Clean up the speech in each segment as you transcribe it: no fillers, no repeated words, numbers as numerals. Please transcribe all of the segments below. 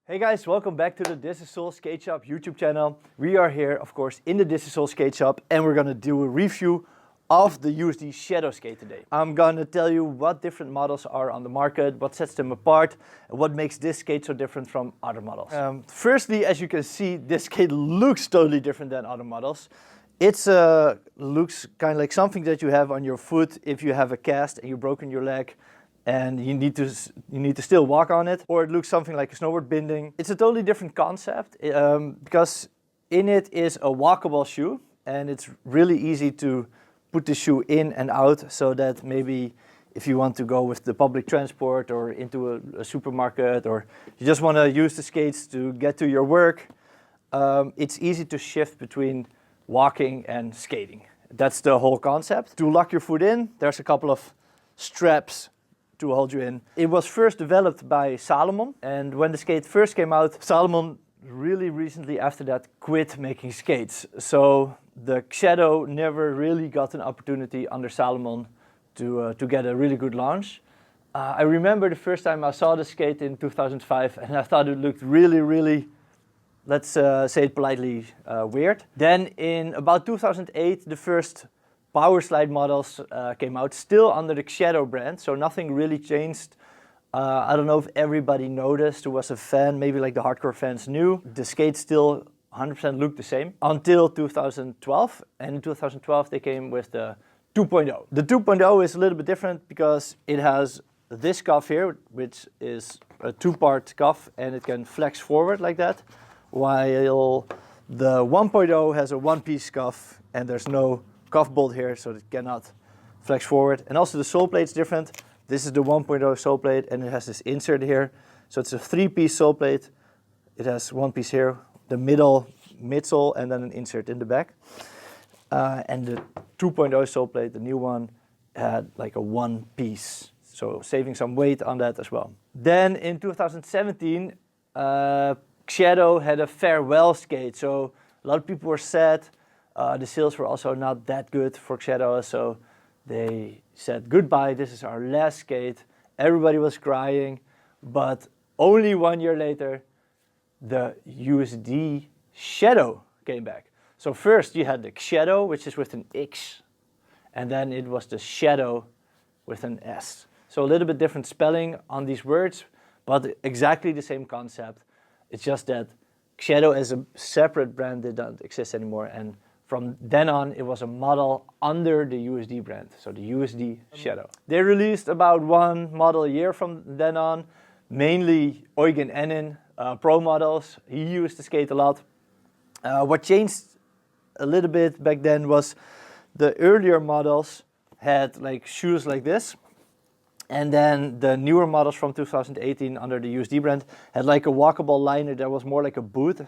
Hey guys, welcome back to the This is Soul Skate Shop YouTube channel. We are here, of course, in the This is Soul Skate Shop, and we're gonna do a review of the Usd Shadow skate today. I'm gonna tell you what different models are on the market, what sets them apart, and what makes this skate so different from other models. Firstly, as you can see, this skate looks totally different than other models. It looks kind of like something that you have on your foot if you have a cast and you've broken your leg and you need to still walk on it, or it looks something like a snowboard binding. It's a totally different concept because in it is a walkable shoe, and it's really easy to put the shoe in and out, so that maybe if you want to go with the public transport or into a supermarket, or you just want to use the skates to get to your work, it's easy to shift between walking and skating. That's the whole concept. To lock your foot in, there's a couple of straps to hold you in. It was first developed by Salomon, and when the skate first came out, Salomon really recently after that quit making skates. So the Shadow never really got an opportunity under Salomon to get a really good launch. I remember the first time I saw the skate in 2005, and I thought it looked really, let's say it politely, weird. Then in about 2008, the first Power Slide models came out, still under the Shadow brand, so nothing really changed. I don't know if everybody noticed who was a fan, maybe like the hardcore fans knew. The skate still 100% looked the same until 2012, and in 2012 they came with the 2.0. The 2.0 is a little bit different because it has this cuff here, which is a two-part cuff, and it can flex forward like that, while the 1.0 has a one-piece cuff and there's no cuff bolt here, so it cannot flex forward. And also the Soulplate is different. This is the 1.0 Soulplate, and it has this insert here. So it's a three-piece Soulplate. It has one piece here, the midsole, and then an insert in the back. And the 2.0 Soulplate, the new one, had like a one piece, so saving some weight on that as well. Then in 2017, Shadow had a farewell skate, so a lot of people were sad. The sales were also not that good for Shadow, so they said goodbye, this is our last skate. Everybody was crying, but only 1 year later, the Usd Shadow came back. So first you had the Shadow, which is with an X, and then it was the Shadow with an S. So a little bit different spelling on these words, but exactly the same concept. It's just that Shadow as a separate brand did not exist anymore, and from then on, it was a model under the Usd brand, so the Usd Shadow. They released about one model a year from then on, mainly Eugen Enin, pro models. He used the skate a lot. What changed a little bit back then was the earlier models had like shoes like this, and then the newer models from 2018 under the Usd brand had like a walkable liner that was more like a boot,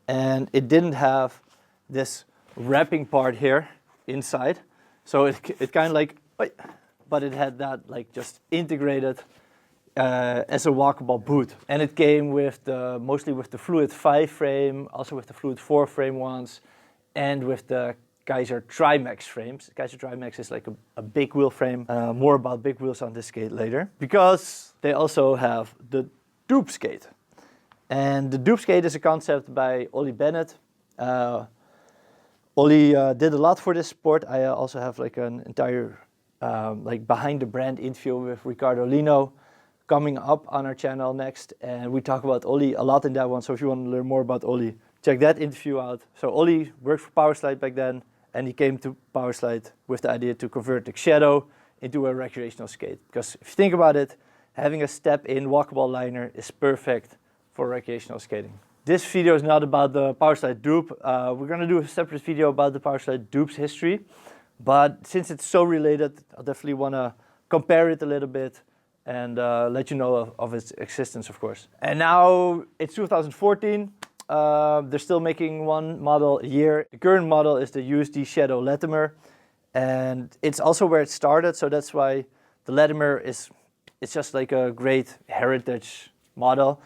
and it didn't have this wrapping part here inside, so it kind of like, but it had that like just integrated as a walkable boot, and it came with mostly with the Fluid 5 frame, also with the Fluid 4 frame ones, and with the Kaiser Trimax frames. Kaiser Trimax is like a big wheel frame. More about big wheels on this skate later, because they also have the dupe skate, and the dupe skate is a concept by Ollie Bennett. Ollie did a lot for this sport. I also have like an entire like behind the brand interview with Ricardo Lino coming up on our channel next, and we talk about Ollie a lot in that one. So if you want to learn more about Ollie, check that interview out. So Ollie worked for Power Slide back then, and he came to Power Slide with the idea to convert the Shadow into a recreational skate. Because if you think about it, having a step-in walkable liner is perfect for recreational skating. This video is not about the Power Slide dupe. We're going to do a separate video about the Power Slide dupe's history. But since it's so related, I definitely want to compare it a little bit and let you know of its existence, of course. And now it's 2014. They're still making one model a year. The current model is the Usd Shadow Latimer, and it's also where it started. So that's why the Latimer it's just like a great heritage model.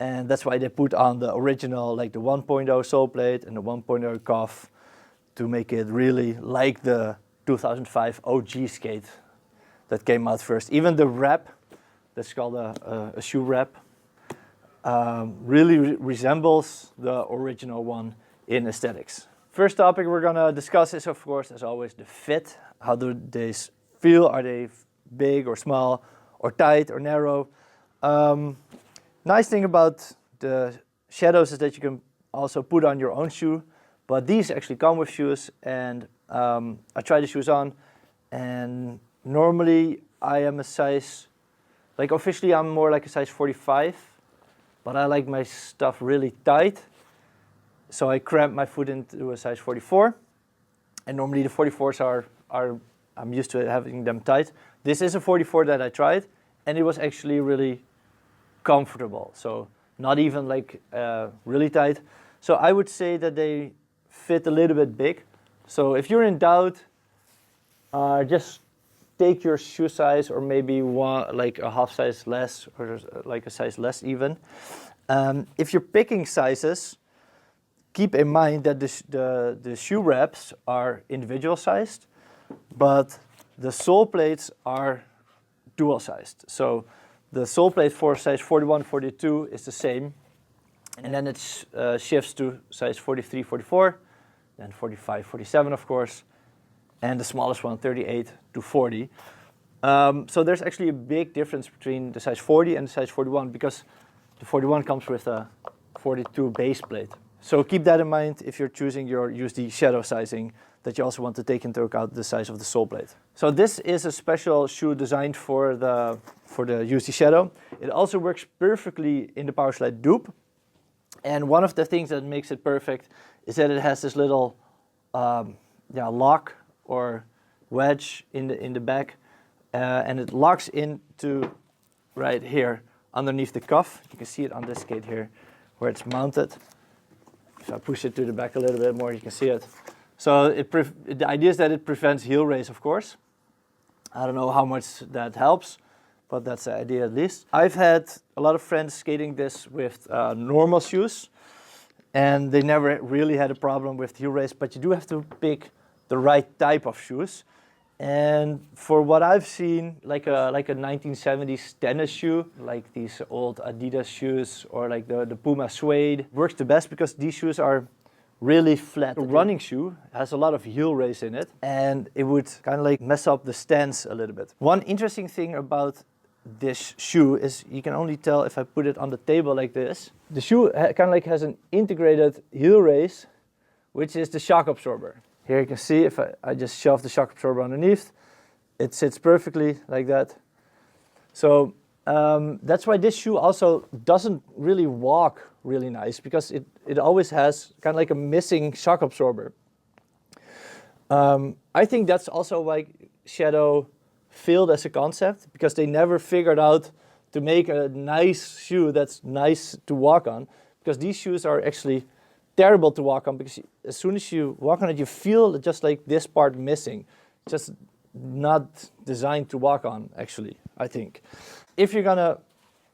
And that's why they put on the original, like the 1.0 Soulplate and the 1.0 cuff, to make it really like the 2005 OG skate that came out first. Even the wrap, that's called a shoe wrap, really resembles the original one in aesthetics. First topic we're gonna discuss is, of course, as always, the fit. How do these feel? Are they big or small, or tight or narrow? Nice thing about the Shadows is that you can also put on your own shoe, but these actually come with shoes, and I tried the shoes on, and normally I am a size, like officially I'm more like a size 45, but I like my stuff really tight, so I cramp my foot into a size 44, and normally the 44s are I'm used to having them tight. This is a 44 that I tried, and it was actually really comfortable, so not even like really tight. So I would say that they fit a little bit big. So if you're in doubt, just take your shoe size, or maybe one, like a half size less, or like a size less even. If you're picking sizes, keep in mind that the shoe wraps are individual sized, but the sole plates are dual sized. So the sole plate for size 41, 42 is the same, and then it shifts to size 43, 44, then 45, 47 of course, and the smallest one 38 to 40. So there's actually a big difference between the size 40 and the size 41, because the 41 comes with a 42 base plate. So keep that in mind if you're choosing your Usd Shadow sizing, that you also want to take into account the size of the sole plate. So this is a special shoe designed for the Usd Shadow. It also works perfectly in the Powerslide dupe. And one of the things that makes it perfect is that it has this little lock or wedge in the back, and it locks into right here underneath the cuff. You can see it on this skate here where it's mounted. If I push it to the back a little bit more, you can see it. So the idea is that it prevents heel raise, of course. I don't know how much that helps, but that's the idea at least. I've had a lot of friends skating this with normal shoes, and they never really had a problem with heel raise, but you do have to pick the right type of shoes. And for what I've seen, like a 1970s tennis shoe, like these old Adidas shoes, or like the Puma suede, works the best because these shoes are really flat. A running shoe has a lot of heel raise in it, and it would kind of like mess up the stance a little bit. One interesting thing about this shoe is you can only tell if I put it on the table like this. The shoe kind of like has an integrated heel raise, which is the shock absorber. Here you can see if I just shove the shock absorber underneath, it sits perfectly like that. So that's why this shoe also doesn't really walk really nice, because it always has kind of like a missing shock absorber. I think that's also why Shadow failed as a concept, because they never figured out to make a nice shoe that's nice to walk on, because these shoes are actually terrible to walk on, because as soon as you walk on it, you feel just like this part missing. Just not designed to walk on, actually, I think. If you're gonna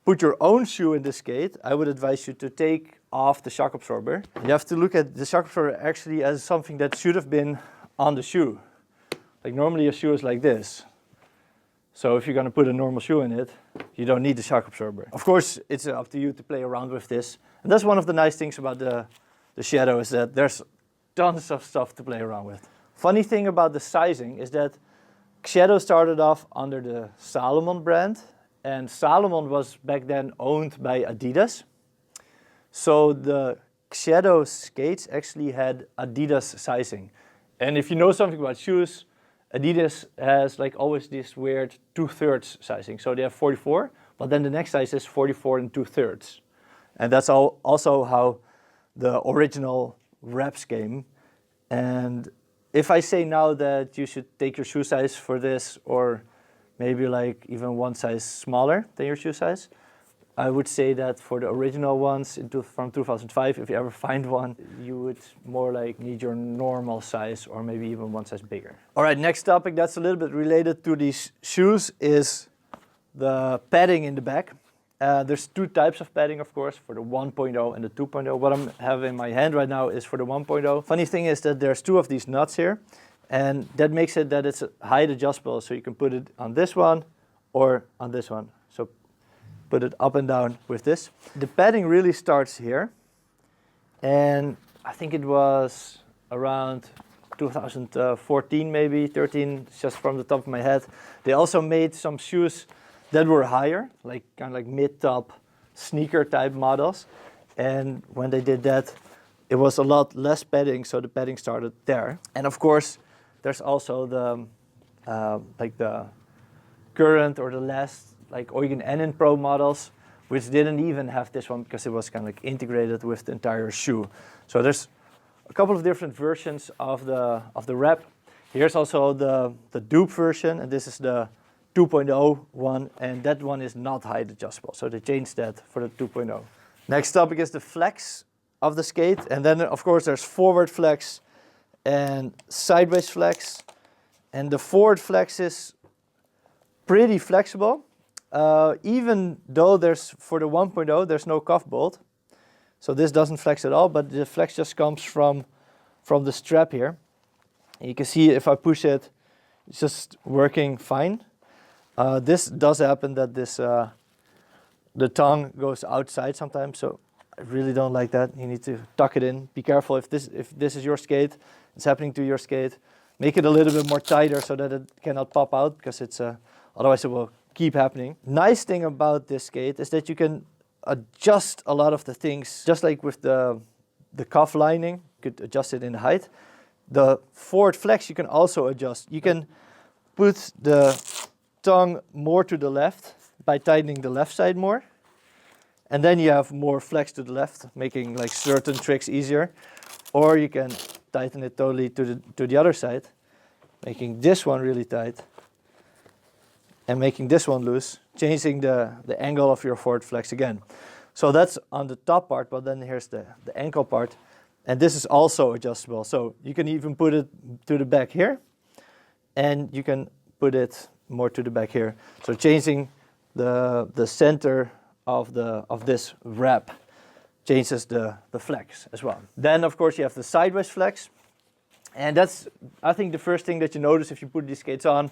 put your own shoe in the skate, I would advise you to take off the shock absorber. You have to look at the shock absorber actually as something that should have been on the shoe. Like normally a shoe is like this. So if you're gonna put a normal shoe in it, you don't need the shock absorber. Of course, it's up to you to play around with this. And that's one of the nice things about the Shadow, is that there's tons of stuff to play around with. Funny thing about the sizing is that Shadow started off under the Salomon brand, and Salomon was back then owned by Adidas. So the Shadow skates actually had Adidas sizing. And if you know something about shoes, Adidas has like always this weird 2/3 sizing. So they have 44, but then the next size is 44 and 2/3. And that's also how the original wraps came. And if I say now that you should take your shoe size for this, or maybe like even one size smaller than your shoe size, I would say that for the original ones from 2005, if you ever find one, you would more like need your normal size, or maybe even one size bigger. All right, next topic that's a little bit related to these shoes is the padding in the back. There's two types of padding, of course, for the 1.0 and the 2.0. What I'm having in my hand right now is for the 1.0. Funny thing is that there's two of these nuts here, and that makes it that it's height adjustable, so you can put it on this one or on this one. So put it up and down with this. The padding really starts here, and I think it was around 2014, maybe 13, just from the top of my head. They also made some shoes that were higher, like kind of like mid-top sneaker type models. And when they did that, it was a lot less padding, so the padding started there. And of course, there's also the like the current or the last like Eugen NN Pro models, which didn't even have this one because it was kind of like integrated with the entire shoe. So there's a couple of different versions of the wrap. Here's also the dupe version, and this is the 2.0 one, and that one is not height adjustable. So they changed that for the 2.0. Next topic is the flex of the skate, and then of course there's forward flex and sideways flex. And the forward flex is pretty flexible, even though for the 1.0 there's no cuff bolt. So this doesn't flex at all, but the flex just comes from the strap here. And you can see if I push it, it's just working fine. This does happen that the tongue goes outside sometimes, so I really don't like that. You need to tuck it in. Be careful if this is your skate, it's happening to your skate. Make it a little bit more tighter so that it cannot pop out, because otherwise it will keep happening. Nice thing about this skate is that you can adjust a lot of the things, just like with the cuff lining, you could adjust it in height. The forward flex you can also adjust. You can put the tongue more to the left by tightening the left side more, and then you have more flex to the left, making like certain tricks easier. Or you can tighten it totally to the other side, making this one really tight and making this one loose, changing the angle of your forward flex again. So that's on the top part, but then here's the ankle part, and this is also adjustable. So you can even put it to the back here, and you can put it more to the back here. So changing the center of this wrap changes the flex as well. Then of course you have the sideways flex, and that's, I think, the first thing that you notice if you put these skates on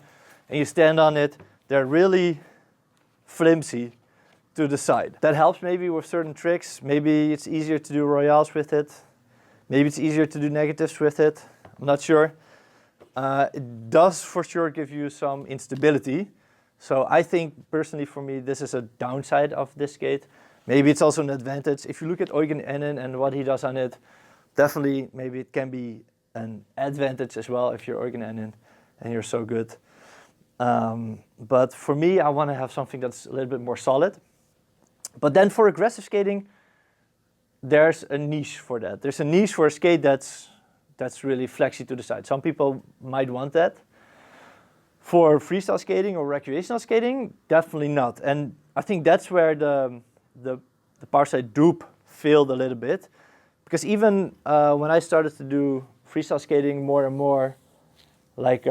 and you stand on it. They're really flimsy to the side. That helps maybe with certain tricks. Maybe it's easier to do royales with it. Maybe it's easier to do negatives with it. I'm not sure. It does for sure give you some instability. So I think personally for me this is a downside of this skate. Maybe it's also an advantage. If you look at Eugen NN and what he does on it, definitely maybe it can be an advantage as well if you're Eugen NN and you're so good. But for me, I want to have something that's a little bit more solid. But then for aggressive skating, there's a niche for that. There's a niche for a skate that's really flexy to the side. Some people might want that. For freestyle skating or recreational skating, definitely not. And I think that's where the Parside dupe failed a little bit. Because even when I started to do freestyle skating more and more, like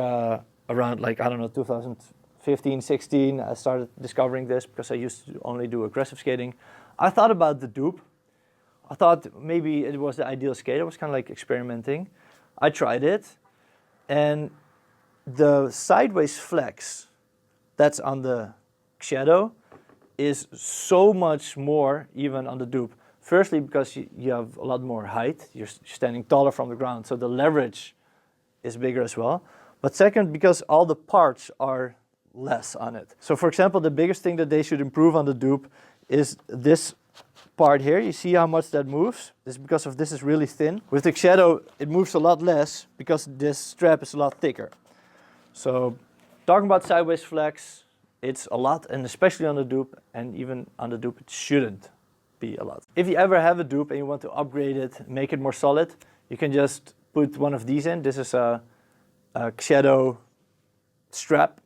around, like, I don't know, 2015, 16, I started discovering this because I used to only do aggressive skating. I thought about the dupe. I thought maybe it was the ideal skate. I was kind of like experimenting. I tried it, and the sideways flex that's on the Shadow is so much more even on the dupe. Firstly, because you have a lot more height. You're standing taller from the ground, so the leverage is bigger as well. But second, because all the parts are less on it. So for example, the biggest thing that they should improve on the dupe is this part here. You see how much that moves? This is because of this is really thin. With the Shadow, it moves a lot less because this strap is a lot thicker. So talking about sideways flex, it's a lot, and especially on the dupe, and even on the dupe it shouldn't be a lot. If you ever have a dupe and you want to upgrade it, make it more solid, you can just put one of these in. This is a Shadow strap,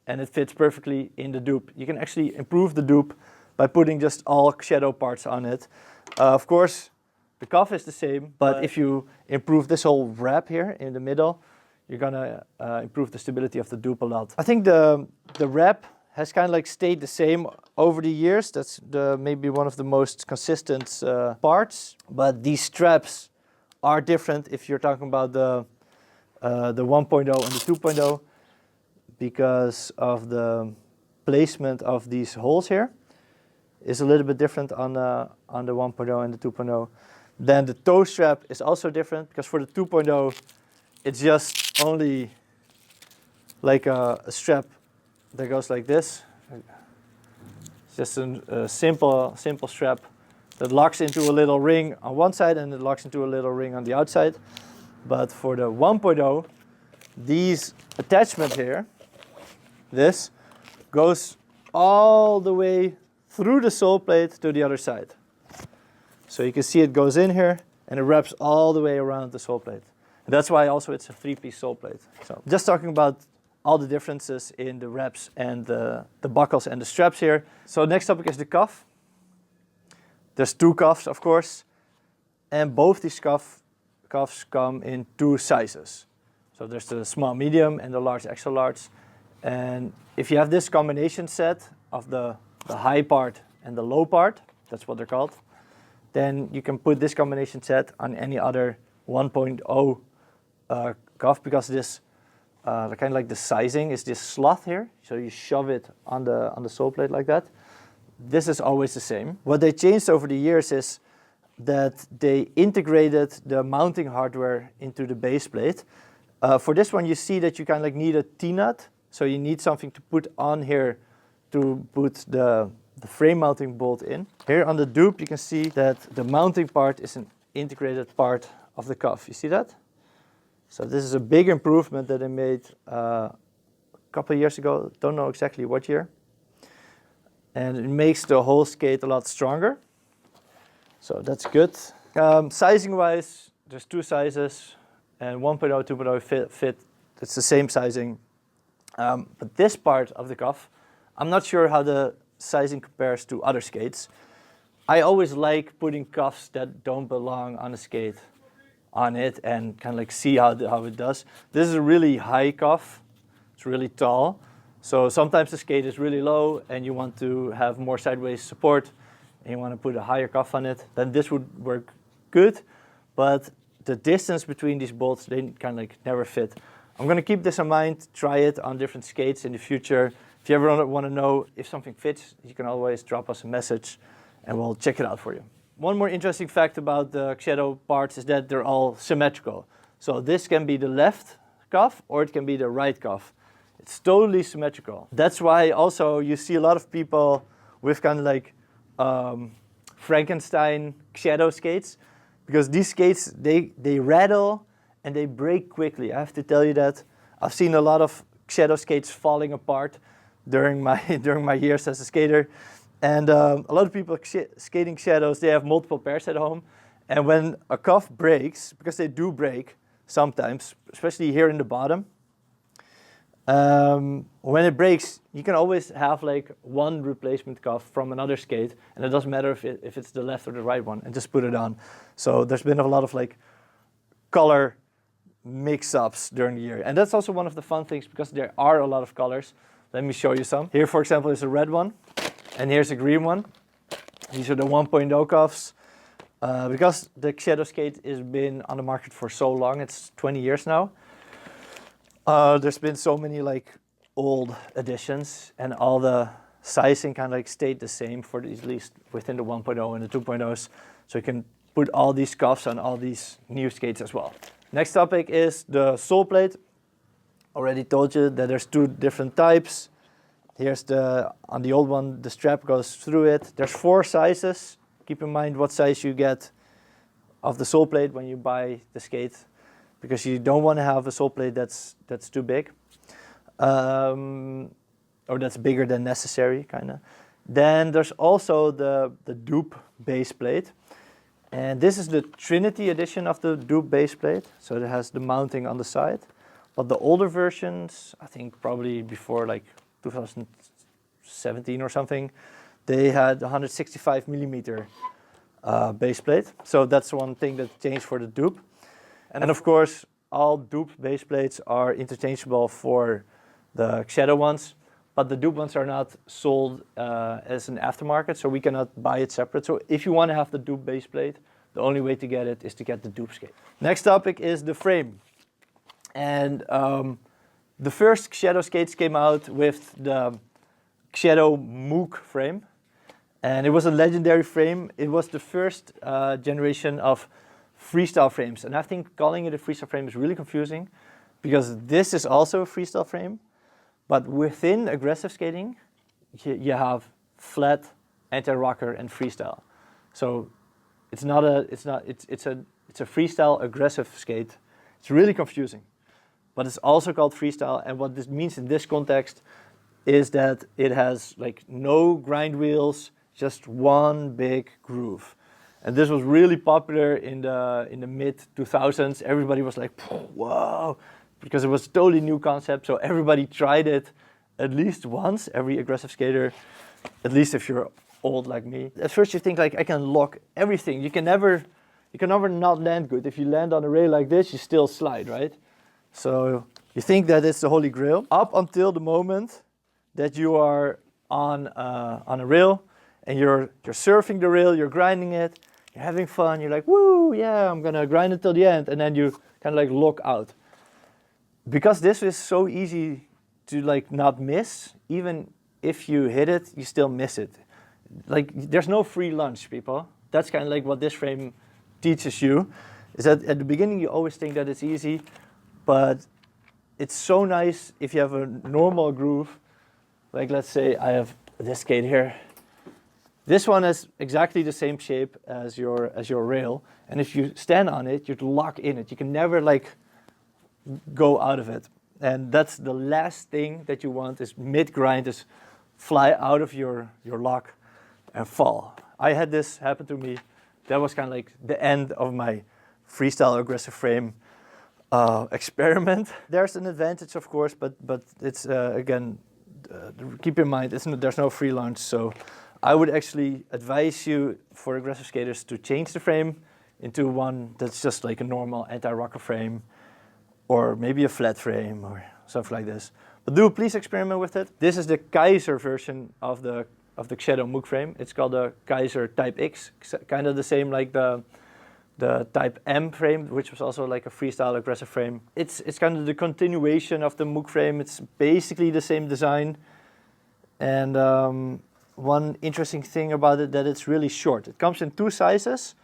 and it fits perfectly in the dupe. You can actually improve the dupe by putting just all Shadow parts on it. Of course, the cuff is the same, but if you improve this whole wrap here in the middle, you're gonna improve the stability of the dupe a lot. I think the wrap has kind of like stayed the same over the years. That's maybe one of the most consistent parts. But these straps are different if you're talking about the 1.0 and the 2.0 because of the placement of these holes here. is a little bit different on the 1.0 and the 2.0. Then the toe strap is also different, because for the 2.0 it's just only like a strap that goes like this. It's just a simple strap that locks into a little ring on one side and it locks into a little ring on the outside. But for the 1.0, these attachment here, this goes all the way through the sole plate to the other side. So you can see it goes in here and it wraps all the way around the sole plate. And that's why also it's a 3-piece sole plate. So just talking about all the differences in the wraps and the buckles and the straps here. So next topic is the cuff. There's 2 cuffs, of course, and both these cuffs come in 2 sizes. So there's the small medium and the large extra large. And if you have this combination set of the high part and the low part, that's what they're called, then you can put this combination set on any other 1.0 cuff, because this kind of like the sizing is this slot here. So you shove it on the sole plate like that. This is always the same. What they changed over the years is that they integrated the mounting hardware into the base plate. For this one, you see that you kind of like need a T-nut. So you need something to put on here to put the frame mounting bolt in. Here on the dupe, you can see that the mounting part is an integrated part of the cuff. You see that? So this is a big improvement that they made a couple of years ago. Don't know exactly what year. And it makes the whole skate a lot stronger. So that's good. Sizing-wise, there's 2 sizes, and 1.0, 2.0 fit. It's the same sizing. But this part of the cuff, I'm not sure how the sizing compares to other skates. I always like putting cuffs that don't belong on a skate on it and kind of like see how it does. This is a really high cuff. It's really tall. So sometimes the skate is really low and you want to have more sideways support and you want to put a higher cuff on it, then this would work good. But the distance between these bolts, they kind of like never fit. I'm going to keep this in mind, try it on different skates in the future. If you ever want to know if something fits, you can always drop us a message and we'll check it out for you. One more interesting fact about the Shadow parts is that they're all symmetrical. So this can be the left cuff or it can be the right cuff. It's totally symmetrical. That's why also you see a lot of people with kind of like Frankenstein Shadow skates, because these skates, they rattle and they break quickly. I have to tell you that. I've seen a lot of Shadow skates falling apart during my years as a skater. And a lot of people skating Shadows, they have multiple pairs at home. And when a cuff breaks, because they do break sometimes, especially here in the bottom, when it breaks, you can always have like one replacement cuff from another skate, and it doesn't matter if it's the left or the right one, and just put it on. So there's been a lot of like color mix-ups during the year. And that's also one of the fun things, because there are a lot of colors. Let me show you some. Here, for example, is a red one, and here's a green one. These are the 1.0 cuffs. Because the Shadow skate has been on the market for so long, it's 20 years now. There's been so many like old editions, and all the sizing kind of like stayed the same for at least within the 1.0 and the 2.0s. So you can put all these cuffs on all these new skates as well. Next topic is the Soulplate. Already told you that there's 2 different types. Here's on the old one, the strap goes through it. There's 4 sizes. Keep in mind what size you get of the Soulplate when you buy the skate, because you don't want to have a Soulplate that's too big, or that's bigger than necessary, kind of. Then there's also the dupe base plate, and this is the Trinity edition of the dupe base plate. So it has the mounting on the side, but the older versions, I think probably before like 2017 or something, they had 165 millimeter base plate. So that's one thing that changed for the dupe. And of course, all dupe base plates are interchangeable for the Shadow ones, but the dupe ones are not sold as an aftermarket, so we cannot buy it separate. So if you want to have the dupe base plate, the only way to get it is to get the dupe skate. Next topic is the frame. And the first Shadow skates came out with the Shadow Moog frame. And it was a legendary frame. It was the first generation of freestyle frames. And I think calling it a freestyle frame is really confusing because this is also a freestyle frame. But within aggressive skating, you have flat, anti-rocker, and freestyle. So it's a freestyle aggressive skate. It's really confusing. But it's also called freestyle. And what this means in this context is that it has like no grind wheels, just one big groove. And this was really popular in the mid 2000s. Everybody was like, whoa, because it was a totally new concept. So everybody tried it at least once, every aggressive skater, at least if you're old like me. At first you think like, I can lock everything. You can never not land good. If you land on a rail like this, you still slide, right? So you think that it's the holy grail up until the moment that you are on a rail and you're surfing the rail, you're grinding it, you're having fun, you're like, woo, yeah, I'm gonna grind it till the end, and then you kind of like lock out. Because this is so easy to like not miss, even if you hit it, you still miss it. Like there's no free lunch, people. That's kind of like what this frame teaches you, is that at the beginning you always think that it's easy, but it's so nice if you have a normal groove. Like let's say I have this skate here. This one has exactly the same shape as your rail, and if you stand on it, you'd lock in it. You can never like go out of it. And that's the last thing that you want is mid-grind is fly out of your lock and fall. I had this happen to me. That was kind of like the end of my freestyle aggressive frame experiment. There's an advantage, of course, but it's again, keep in mind there's no free lunch. So I would actually advise you for aggressive skaters to change the frame into one that's just like a normal anti-rocker frame, or maybe a flat frame or something like this. But do please experiment with it. This is the Kaiser version of the Shadow Moog frame. It's called the Kaiser Type X, kind of the same like the Type M frame, which was also like a freestyle aggressive frame. It's kind of the continuation of the Moog frame. It's basically the same design. And one interesting thing about it that it's really short. It comes in two sizes,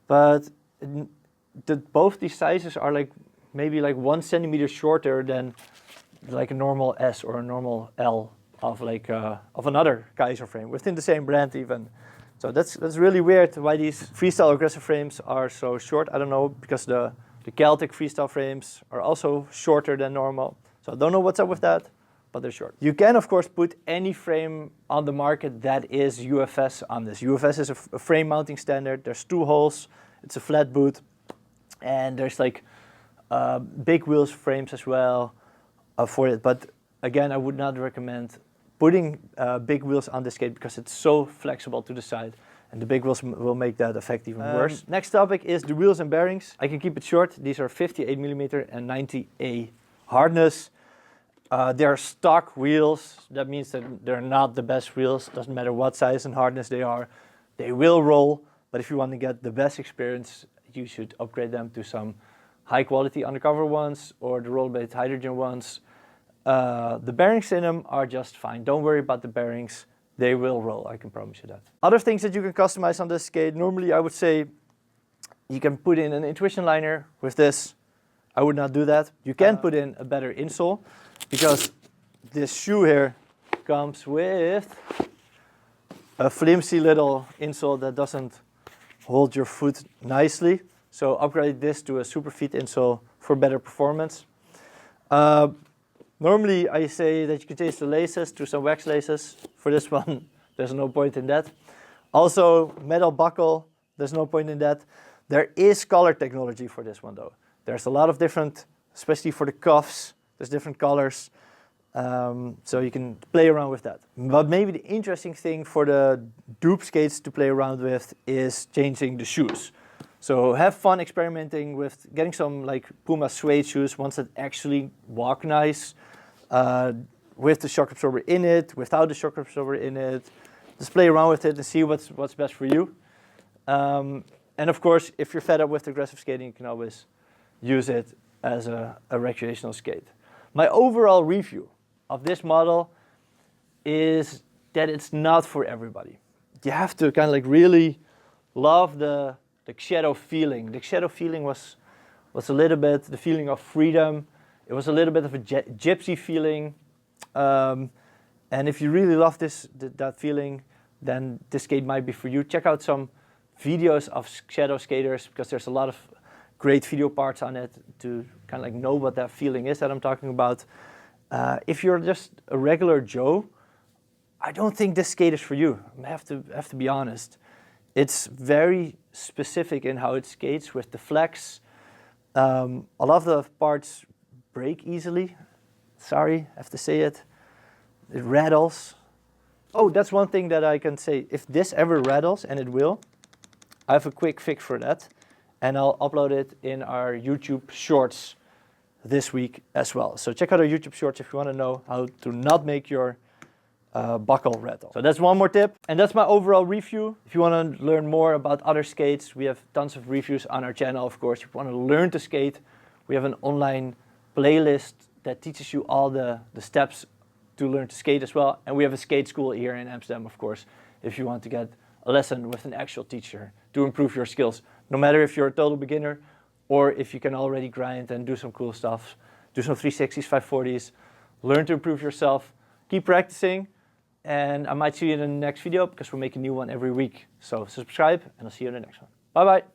but both these sizes are like maybe like 1 centimeter shorter than like a normal S or a normal L of like of another Kaiser frame within the same brand even. So that's really weird why these freestyle aggressive frames are so short. I don't know, because the Celtic freestyle frames are also shorter than normal. So I don't know what's up with that, but they're short. You can of course put any frame on the market that is UFS on this. UFS is a frame mounting standard. There's 2 holes. It's a flat boot, and there's like big wheels frames as well for it. But again, I would not recommend putting big wheels on this skate because it's so flexible to the side, and the big wheels will make that effect even worse. Next topic is the wheels and bearings. I can keep it short. These are 58mm and 90A hardness. They're stock wheels. That means that they're not the best wheels. Doesn't matter what size and hardness they are. They will roll, but if you want to get the best experience, you should upgrade them to some high quality undercover ones or the roll-based hydrogen ones. The bearings in them are just fine. Don't worry about the bearings. They will roll, I can promise you that. Other things that you can customize on this skate, normally I would say you can put in an intuition liner with this. I would not do that. You can put in a better insole because this shoe here comes with a flimsy little insole that doesn't hold your foot nicely. So upgrade this to a Superfeet insole for better performance. Normally I say that you can change the laces to some wax laces. For this one, there's no point in that. Also, metal buckle, there's no point in that. There is color technology for this one though. There's a lot of different, especially for the cuffs, there's different colors. So you can play around with that. But maybe the interesting thing for the dupe skates to play around with is changing the shoes. So have fun experimenting with getting some like Puma suede shoes, ones that actually walk nice, with the shock absorber in it, without the shock absorber in it. Just play around with it and see what's best for you. And of course, if you're fed up with aggressive skating, you can always use it as a recreational skate. My overall review of this model is that it's not for everybody. you have to kind of like really love the Shadow feeling. The Shadow feeling was a little bit the feeling of freedom. It was a little bit of a gypsy feeling. And if you really love that feeling, then this skate might be for you. Check out some videos of Shadow skaters, because there's a lot of great video parts on it to kind of like know what that feeling is that I'm talking about. If you're just a regular Joe, I don't think this skate is for you. I have to be honest. It's very specific in how it skates with the flex. A lot of the parts break easily. Sorry, I have to say it. It rattles. Oh, that's one thing that I can say. If this ever rattles, and it will, I have a quick fix for that. And I'll upload it in our YouTube Shorts this week as well. So check out our YouTube Shorts if you want to know how to not make your buckle rattle. So that's one more tip. And that's my overall review. If you want to learn more about other skates, we have tons of reviews on our channel, of course. If you want to learn to skate, we have an online playlist that teaches you all the steps to learn to skate as well. And we have a skate school here in Amsterdam, of course, if you want to get a lesson with an actual teacher to improve your skills. No matter if you're a total beginner or if you can already grind and do some cool stuff, do some 360s, 540s, learn to improve yourself, keep practicing, and I might see you in the next video because we'll make a new one every week. So subscribe and I'll see you in the next one. Bye bye.